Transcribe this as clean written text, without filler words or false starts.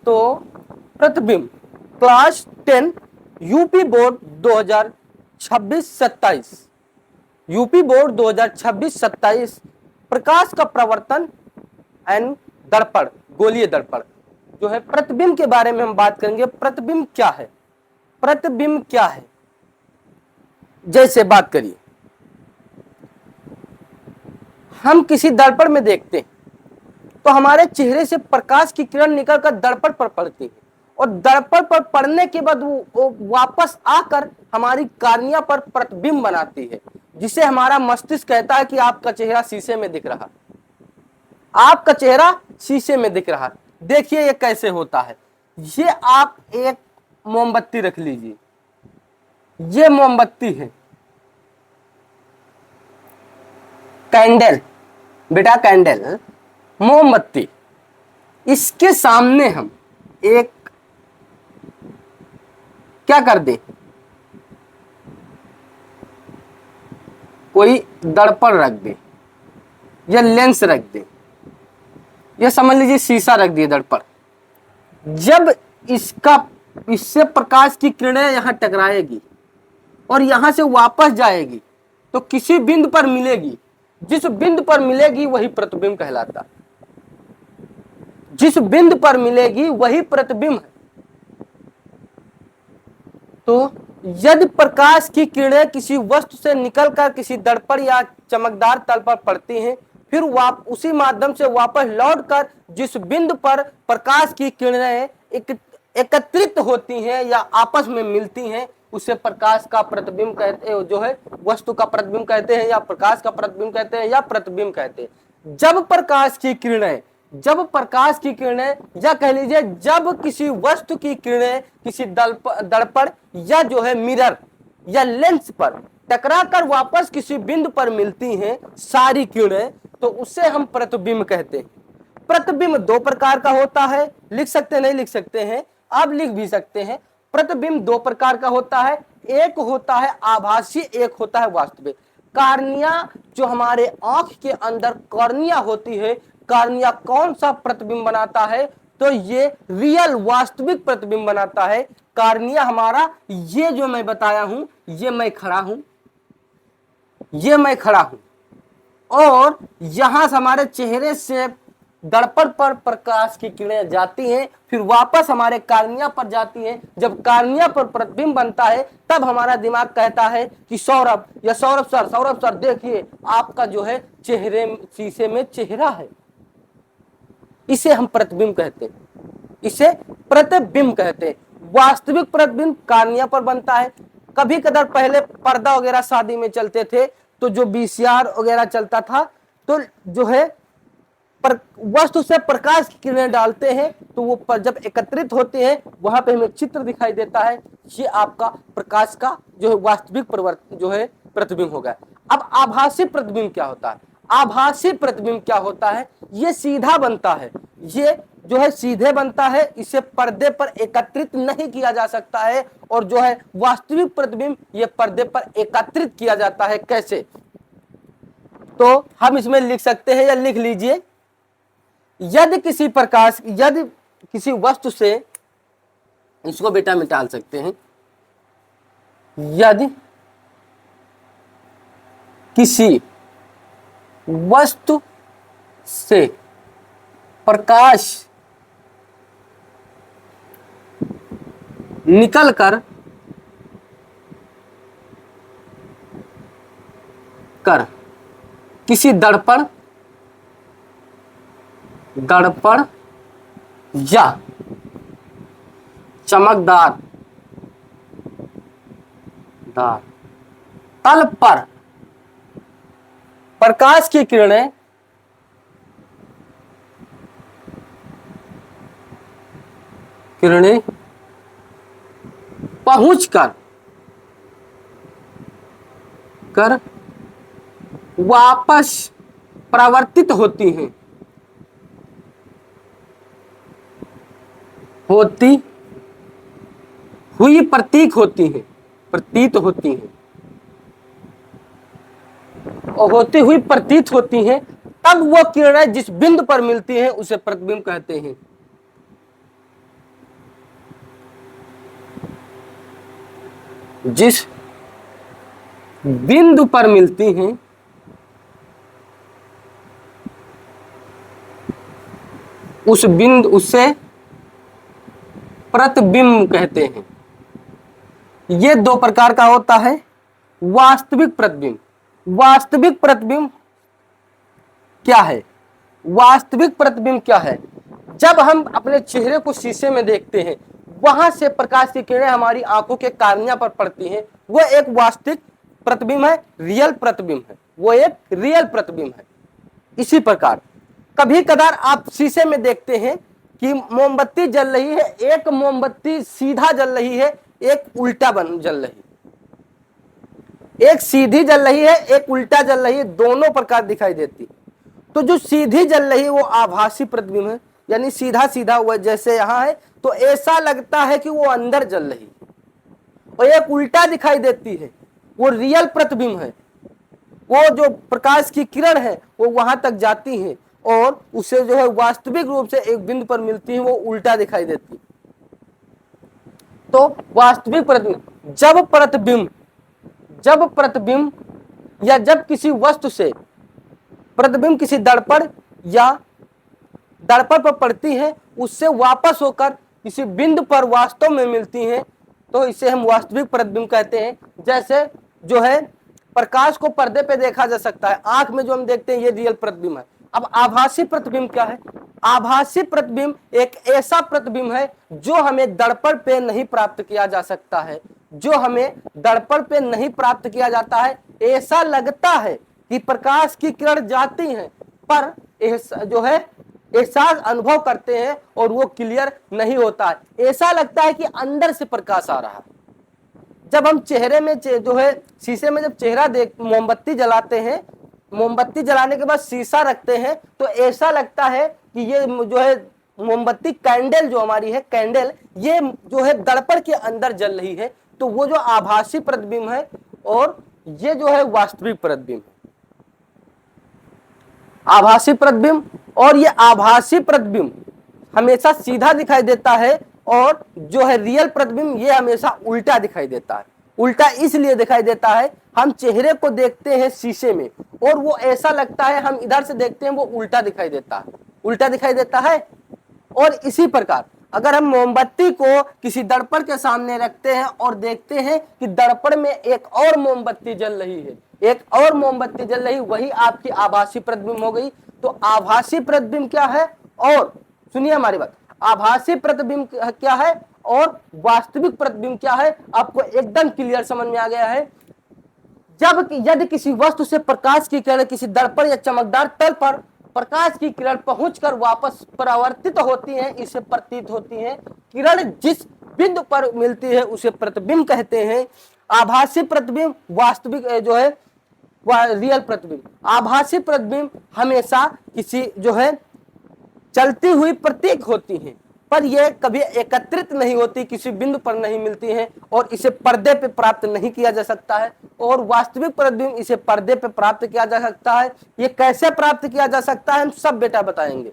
तो प्रतिबिंब class 10 UP board 2026-27 UP board 2026-27 प्रकाश का प्रवर्तन एंड दर्पण गोलीय दर्पण जो है प्रतिबिंब के बारे में हम बात करेंगे। प्रतिबिंब क्या है, प्रतिबिंब क्या है, जैसे बात करिए हम किसी दर्पण में देखते हैं तो हमारे चेहरे से प्रकाश की किरण निकलकर दर्पण पर पड़ती है और दर्पण पर पड़ने के बाद वो वापस आकर हमारी कार्निया पर प्रतिबिंब बनाती है, जिसे हमारा मस्तिष्क कहता है कि आपका चेहरा शीशे में दिख रहा, आपका चेहरा शीशे में दिख रहा। देखिए ये कैसे होता है। ये आप एक मोमबत्ती रख लीजिए, ये मोमबत्ती है, कैंडल बेटा कैंडल मोमबत्ती, इसके सामने हम एक क्या कर दें, कोई दर्पण रख दें या लेंस रख दें, ये समझ लीजिए शीशा रख दिए दर्पण। जब इससे प्रकाश की किरणें यहां टकराएगी और यहां से वापस जाएगी तो किसी बिंदु पर मिलेगी, जिस बिंदु पर मिलेगी वही प्रतिबिंब कहलाता, जिस बिंदु पर मिलेगी वही प्रतिबिंब है। तो यदि प्रकाश की किरणें किसी वस्तु से निकलकर किसी दर्पण या चमकदार तल पर पड़ती हैं, फिर उसी माध्यम से वापस लौटकर जिस बिंदु पर प्रकाश की किरणें एकत्रित होती हैं या आपस में मिलती हैं, उसे प्रकाश का प्रतिबिंब कहते हैं, जो है वस्तु का प्रतिबिंब कहते हैं या प्रकाश का प्रतिबिंब कहते हैं या प्रतिबिंब कहते हैं। जब प्रकाश की किरणें या कह लीजिए जब किसी वस्तु की किरणें किसी दर्पण या जो है मिरर या लेंस पर टकराकर वापस किसी बिंदु पर मिलती हैं सारी किरणें, तो उसे हम प्रतिबिंब कहते हैं। प्रतिबिंब दो प्रकार का होता है, लिख सकते नहीं लिख सकते हैं, आप लिख भी सकते हैं। प्रतिबिंब दो प्रकार का होता है, एक होता है आभासी, एक होता है वास्तविक। कार्निया जो हमारे आंख के अंदर कॉर्निया होती है, कार्निया कौन सा प्रतिबिंब बनाता है, तो ये रियल वास्तविक प्रतिबिंब बनाता है। कार्निया हमारा ये जो मैं बताया हूं, ये मैं खड़ा हूं और यहां से हमारे चेहरे से दर्पण पर प्रकाश की किरणें जाती हैं, फिर वापस हमारे कार्निया पर जाती हैं। जब कार्निया पर प्रतिबिंब बनता है तब हमारा दिमाग कहता है कि सौरभ सर देखिए आपका जो है चेहरे शीशे में चेहरा है। इसे हम प्रतिबिंब कहते हैं, इसे प्रतिबिंब कहते हैं। वास्तविक प्रतिबिंब कार्निया पर बनता है। कभी कदार पहले पर्दा वगैरह शादी में चलते थे तो जो VCR वगैरह चलता था तो जो है वस्तु से प्रकाश की किरणें डालते हैं तो वो जब एकत्रित होते हैं वहां पे हमें चित्र दिखाई देता है। ये आपका प्रकाश का जो है वास्तविक जो है प्रतिबिंब होगा। अब आभासी प्रतिबिंब क्या होता है? आभासी प्रतिबिंब क्या होता है? ये सीधा बनता है, ये जो है सीधे बनता है, इसे पर्दे पर एकत्रित नहीं किया जा सकता है। और जो है वास्तविक प्रतिबिंब ये पर्दे पर एकत्रित किया जाता है। कैसे? तो हम इसमें लिख सकते हैं या लिख लीजिए, यदि किसी वस्तु से, इसको बेटा मिटाल सकते हैं, यदि किसी वस्तु से प्रकाश निकलकर किसी दर्पण या चमकदार तल पर प्रकाश की किरणें पहुंचकर वापस परावर्तित होती हुई प्रतीत होती हैं और होती हुई प्रतीत होती हैं, तब वो किरणें जिस बिंदु पर मिलती हैं उसे प्रतिबिंब कहते हैं। जिस बिंदु पर मिलती हैं उस बिंदु उसे प्रतिबिंब कहते हैं। ये दो प्रकार का होता है। वास्तविक प्रतिबिंब, वास्तविक प्रतिबिंब क्या है? वास्तविक प्रतिबिंब क्या है? जब हम अपने चेहरे को शीशे में देखते हैं, वहां से प्रकाश की किरणें हमारी आंखों के कार्निया पर पड़ती हैं, वो एक वास्तविक प्रतिबिंब है, रियल प्रतिबिंब है, वो एक रियल प्रतिबिंब है। इसी प्रकार कभी कदार आप शीशे में देखते हैं कि मोमबत्ती जल रही है, एक मोमबत्ती सीधा जल रही है, एक उल्टा जल रही है, एक सीधी जल रही है, एक उल्टा जल रही है, दोनों प्रकार दिखाई देती। तो जो सीधी जल रही है वो आभासी प्रतिबिंब है, यानी सीधा सीधा हुआ जैसे यहां है, तो ऐसा लगता है कि वो अंदर जल रही है। और एक उल्टा दिखाई देती है, वो रियल प्रतिबिंब है। वो जो प्रकाश की किरण है वो वहां तक जाती है और उसे जो है वास्तविक रूप से एक बिंदु पर मिलती है, वो उल्टा दिखाई देती है। तो वास्तविक प्रतिबिंब, जब प्रतिबिंब या जब किसी वस्तु से प्रतिबिंब किसी दर्पण या दर्पण पर पड़ती है, उससे वापस होकर किसी बिंदु पर वास्तव में मिलती है, तो इसे हम वास्तविक प्रतिबिंब कहते हैं। जैसे जो है प्रकाश को पर्दे पे देखा जा सकता है, आंख में जो हम देखते हैं ये रियल प्रतिबिंब है। अब आभासी प्रतिबिंब क्या है? आभासी प्रतिबिंब एक ऐसा प्रतिबिंब है जो हमें दर्पण पे नहीं प्राप्त किया जा सकता है, जो हमें दर्पण पे नहीं प्राप्त किया जाता है। ऐसा लगता है कि प्रकाश की किरण जाती है, पर जो है एहसास अनुभव करते हैं और वो क्लियर नहीं होता है। ऐसा लगता है कि अंदर से प्रकाश आ रहा है। जब हम चेहरे में जो है शीशे में जब चेहरा देख मोमबत्ती जलाते हैं, मोमबत्ती जलाने के बाद शीशा रखते हैं, तो ऐसा लगता है कि ये जो है मोमबत्ती कैंडल जो हमारी है, कैंडल ये जो है दर्पण के अंदर जल रही है। तो वो जो आभासी प्रतिबिंब है और ये जो है वास्तविक प्रतिबिंब। आभासी प्रतिबिंब और ये आभासी प्रतिबिंब हमेशा सीधा दिखाई देता है और जो है रियल प्रतिबिंब ये हमेशा उल्टा दिखाई देता है। उल्टा इसलिए दिखाई देता है, हम चेहरे को देखते हैं शीशे में और वो ऐसा लगता है, हम इधर से देखते हैं वो उल्टा दिखाई देता है, उल्टा दिखाई देता है। और इसी प्रकार अगर हम मोमबत्ती को किसी दर्पण के सामने रखते हैं और देखते हैं कि दर्पण में एक और मोमबत्ती जल रही है, एक और मोमबत्ती जल रही, वही आपकी आभासी प्रतिबिंब हो गई। तो आभासी प्रतिबिंब क्या है? और सुनिए हमारी बात, आभासी प्रतिबिंब क्या है और वास्तविक प्रतिबिंब क्या है, आपको एकदम क्लियर समझ में आ गया है। जब यदि किसी वस्तु से प्रकाश की किरण किसी दर्पण या चमकदार तल पर प्रकाश की किरण पहुंचकर वापस परावर्तित होती है, इसे प्रतीत होती है। किरण जिस बिंदु पर मिलती है उसे प्रतिबिंब कहते हैं। आभासी प्रतिबिंब, वास्तविक जो है रियल प्रतिबिंब। आभासी प्रतिबिंब हमेशा किसी जो है चलती हुई प्रतीक होती हैं, पर यह कभी एकत्रित नहीं होती, किसी बिंदु पर नहीं मिलती हैं और इसे पर्दे पे प्राप्त नहीं किया जा सकता है। और वास्तविक प्रतिबिंब इसे पर्दे पे प्राप्त किया जा सकता है। ये कैसे प्राप्त किया जा सकता है हम सब बेटा बताएंगे।